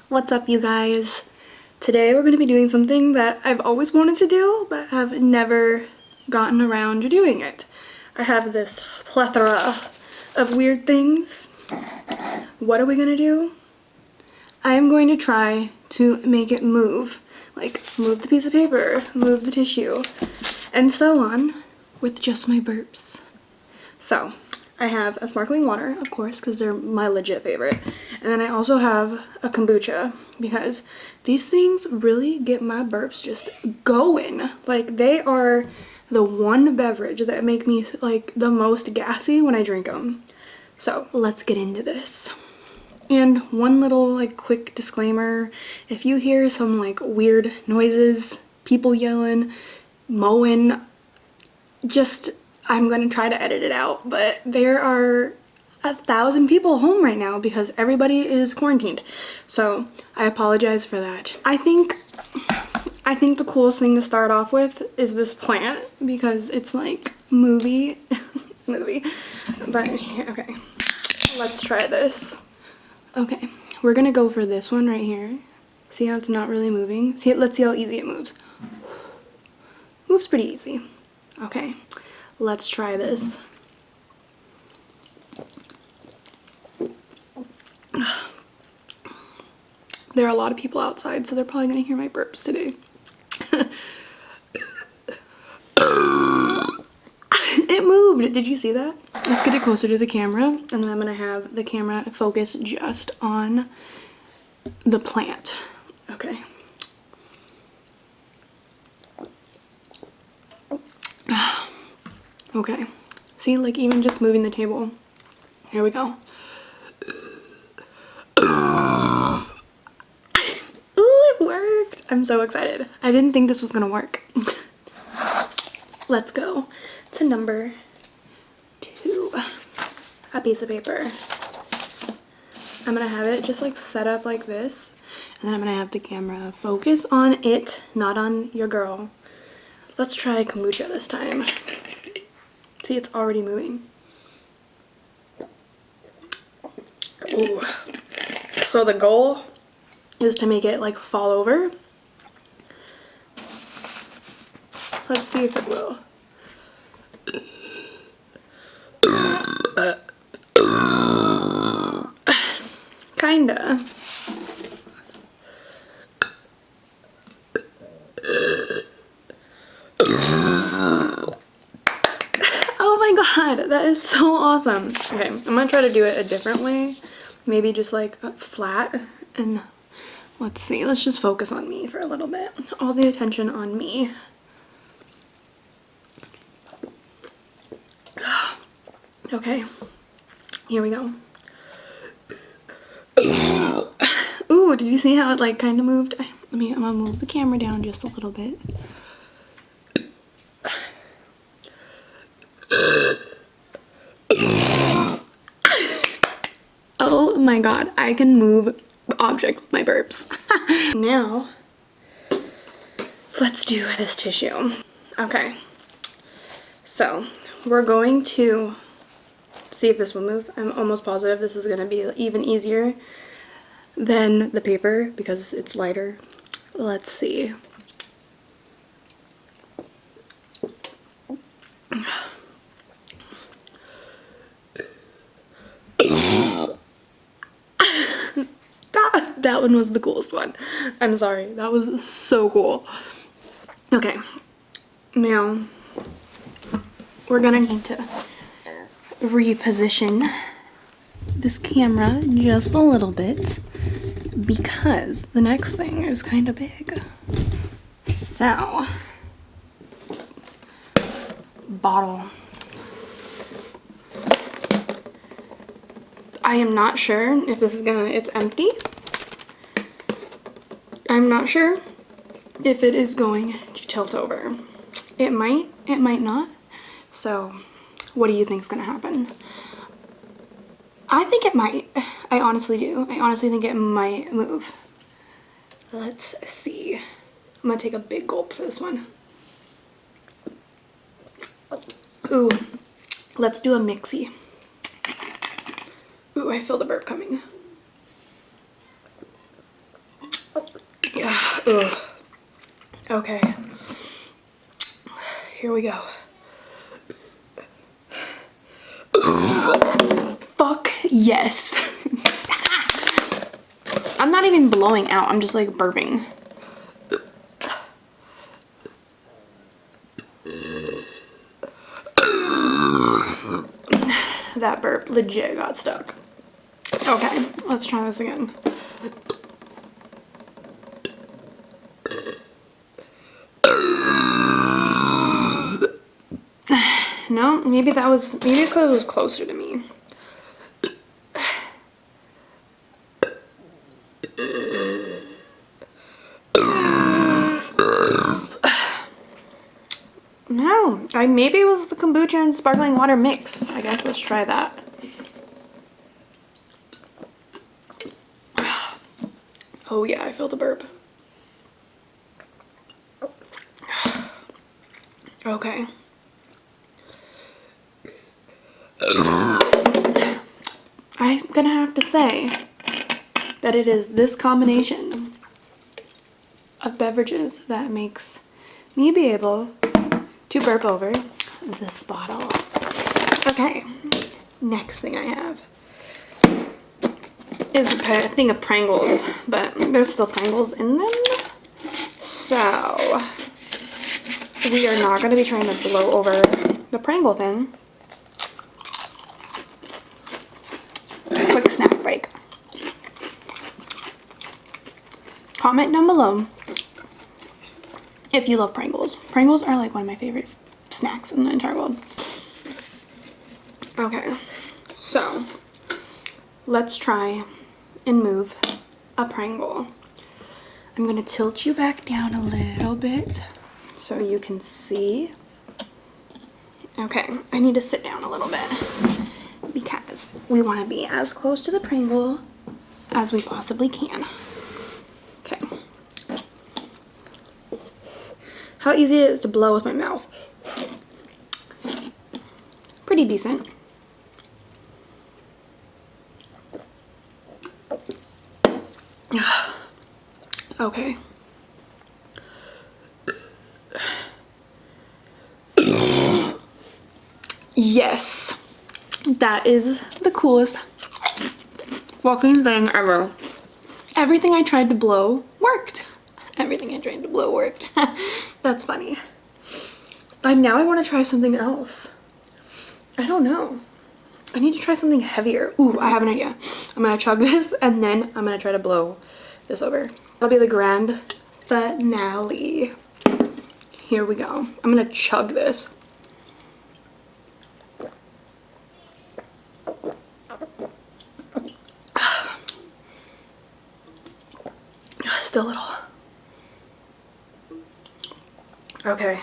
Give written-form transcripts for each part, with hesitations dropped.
What's up, you guys? Today we're going to be doing something that I've always wanted to do but have never gotten around to doing it. I have this plethora of weird things. What are we going to do? I am going to try to make it move. Like, move the piece of paper, move the tissue, and so on with just my burps. So, I have a sparkling water, of course, because they're my legit favorite. And then I also have a kombucha, because these things really get my burps just going. Like, they are the one beverage that make me, like, the most gassy when I drink them. So, let's get into this. And one little, like, quick disclaimer. If you hear some, like, weird noises, people yelling, mowing, just... I'm gonna try to edit it out, but there are 1,000 people home right now because everybody is quarantined. So I apologize for that. I think the coolest thing to start off with is this plant because it's like movie. But okay, let's try this. Okay, we're gonna go for this one right here. See how it's not really moving? See, let's see how easy it moves. Moves pretty easy. Okay. Let's try this. There are a lot of people outside, so they're probably gonna hear my burps today. It moved! Did you see that? Let's get it closer to the camera, and then I'm gonna have the camera focus just on the plant. Okay. Okay, see, like even just moving the table. Here we go. Ooh, it worked! I'm so excited. I didn't think this was gonna work. Let's go to number 2. A piece of paper. I'm gonna have it just like set up like this, and then I'm gonna have the camera focus on it, not on your girl. Let's try kombucha this time. See, it's already moving. Ooh. So the goal is to make it like fall over. Let's see if it will. Kinda. God, that is so awesome. Okay, I'm gonna try to do it a different way. Maybe just like flat, and let's see, let's just focus on me for a little bit. All the attention on me. Okay, here we go. Ooh, did you see how it like kind of moved? I'm gonna move the camera down just a little bit. Oh my god, I can move objects with my burps. Now, let's do this tissue. Okay, so we're going to see if this will move. I'm almost positive this is going to be even easier than the paper because it's lighter. Let's see. That one was the coolest one. I'm sorry. That was so cool. Okay. Now, we're gonna need to reposition this camera just a little bit because the next thing is kind of big. So, bottle. I am not sure if this is it's empty. I'm not sure if it is going to tilt over. It might not. So, what do you think is gonna happen? I think it might. I honestly do. I honestly think it might move. Let's see. I'm gonna take a big gulp for this one. Ooh, let's do a mixie. Ooh, I feel the burp coming. Ugh. Okay. Here we go. Fuck yes. I'm not even blowing out. I'm just like burping. That burp legit got stuck. Okay, let's try this again. No, maybe because it was closer to me. No, maybe it was the kombucha and sparkling water mix. I guess let's try that. Oh yeah, I feel the burp. Okay. I'm gonna have to say that it is this combination of beverages that makes me be able to burp over this bottle. Okay, next thing I have is a thing of Pringles, but there's still Pringles in them. So we are not going to be trying to blow over the Pringle thing. Quick snack break. Comment down below if you love Pringles. Pringles are like one of my favorite snacks in the entire world. Okay, so let's try and move a Pringle. I'm gonna tilt you back down a little bit so you can see. Okay, I need to sit down a little bit because we want to be as close to the Pringle as we possibly can. Okay. How easy is it to blow with my mouth? Pretty decent. Okay. Yes, that is the coolest fucking thing ever. Everything I tried to blow worked. Everything I tried to blow worked. That's funny. Now I want to try something else. I don't know. I need to try something heavier. Ooh, I have an idea. I'm gonna chug this and then I'm gonna try to blow this over. That'll be the grand finale. Here we go. I'm gonna chug this. Still a little. Okay.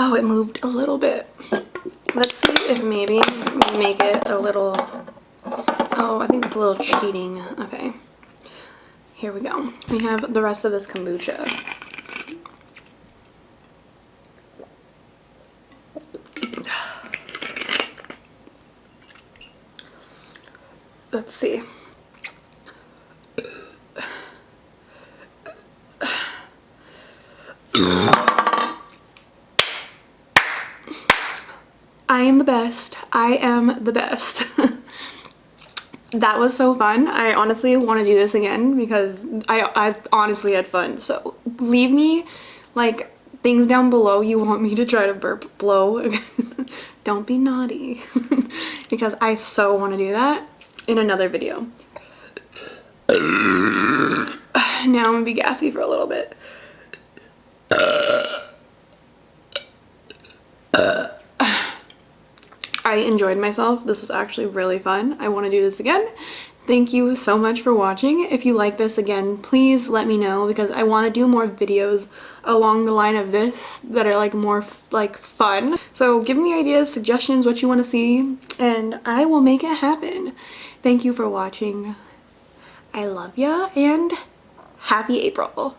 Oh, it moved a little bit. Let's see if maybe we make it a little. Oh, I think it's a little cheating. Okay. Here we go. We have the rest of this kombucha. Let's see. I am the best. I am the best. That was so fun. I honestly want to do this again because I honestly had fun. So leave me like things down below you want me to try to blow. Don't be naughty because I so want to do that in another video. Now I'm gonna be gassy for a little bit. I enjoyed myself. This was actually really fun. I want to do this again. Thank you so much for watching. If you like this again, please let me know because I want to do more videos along the line of this that are like more like fun. So give me ideas, suggestions, what you want to see, and I will make it happen. Thank you for watching. I love ya and happy April.